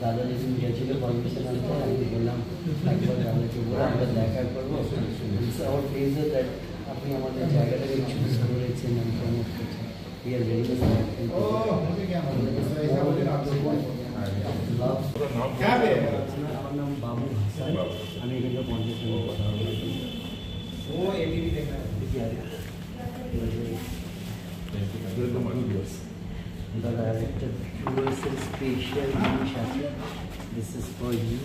দাদা যখন গেছিল পারমিশন আনতে আমি বললাম একবার দাদাকে বলে আমরা দেখা করবো। আমার ফেজ দ্যাট আপনি আমাদের জায়গাটাকে চুজ করেছেন এবং প্রমোট করছেন। We are very much আমার নাম বাবু হাসান, আমি এখানে পঞ্চায়েত কথা বলছি। The director USA special initiative. This is for you.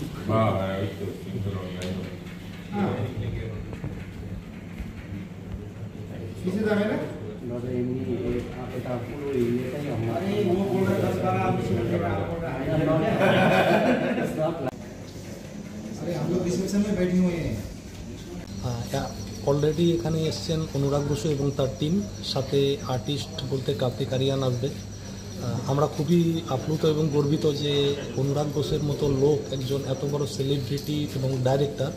Not any এটা পুরো এরিয়াটাই আমার। অলরেডি এখানে এসছেন অনুরাগ বসু এবং তার টিম, সাথে আর্টিস্ট বলতে কার্তিক আরিয়ান আসবে। আমরা খুবই আপ্লুত এবং গর্বিত যে অনুরাগ বসুর মতো লোক, একজন এত বড় সেলিব্রিটি এবং ডাইরেক্টর,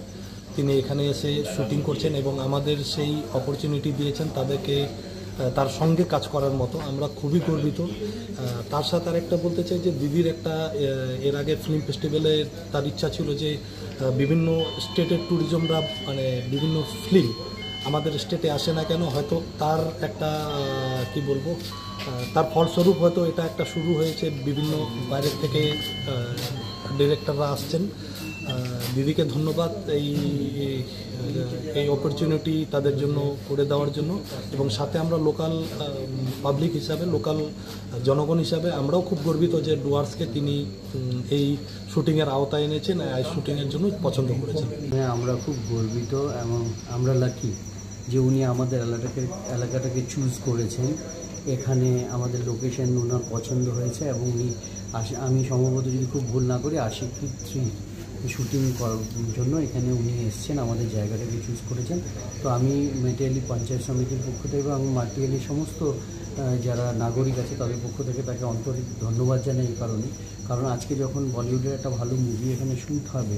তিনি এখানে এসে শুটিং করছেন এবং আমাদের সেই অপরচুনিটি দিয়েছেন তাদেরকে তার সঙ্গে কাজ করার মতো। আমরা খুবই গর্বিত। তার সাথে আরেকটা বলতে চাই যে দিদির একটা এর আগে ফিল্ম ফেস্টিভ্যালে তার ইচ্ছা ছিল যে বিভিন্ন স্টেটের ট্যুরিজমরা মানে বিভিন্ন ফিল্ম আমাদের স্টেটে আসে না কেন, হয়তো তার একটা কি বলবো, তার ফলস্বরূপ হয়তো এটা একটা শুরু হয়েছে, বিভিন্ন বাইরের থেকে ডিরেক্টররা আসছেন। দিদিকে ধন্যবাদ এই অপরচুনিটি তাদের জন্য করে দেওয়ার জন্য, এবং সাথে আমরা লোকাল পাবলিক হিসাবে, লোকাল জনগণ হিসাবে আমরাও খুব গর্বিত যে ডুয়ার্সকে তিনি এই শুটিংয়ের আওতায় এনেছেন, এই শুটিংয়ের জন্য পছন্দ করেছেন। হ্যাঁ, আমরা খুব গর্বিত এবং আমরা লাকি যে উনি আমাদের এলাকাটাকে চুজ করেছেন। এখানে আমাদের লোকেশন ওনার পছন্দ হয়েছে এবং উনি আমি সম্ভবত যদি খুব ভুল না করি আশিকি 3 শুটিং করার জন্য এখানে উনি এসছেন, আমাদের জায়গাটাকে চুজ করেছেন। তো আমি মেটিয়ালি পঞ্চায়েত সমিতির পক্ষ থেকে এবং মাটিয়ালি সমস্ত যারা নাগরিক আছে তাদের পক্ষ থেকে তাকে আন্তরিক ধন্যবাদ জানাই এই কারণ আজকে যখন বলিউডের একটা ভালো মুভি এখানে শ্যুট হবে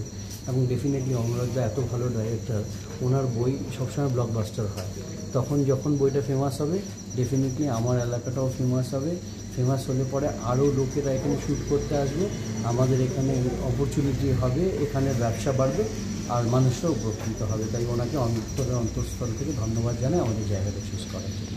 এবং ডেফিনেটলি অনুরাগদা এত ভালো ডাইরেক্টর, ওনার বই সবসময় ব্লকবাস্টার হয়, তখন যখন বইটা ফেমাস হবে ডেফিনেটলি আমার এলাকাটাও ফেমাস হবে। ফেমাস হলে পরে আরও লোকেরা এখানে শ্যুট করতে আসবে, আমাদের এখানে অপরচুনিটি হবে, এখানে ব্যবসা বাড়বে আর মানুষরাও উপকৃত হবে। তাই ওনাকে অন্তরস্থল থেকে ধন্যবাদ জানাই আমাদের জায়গাটা চুজ করার জন্য।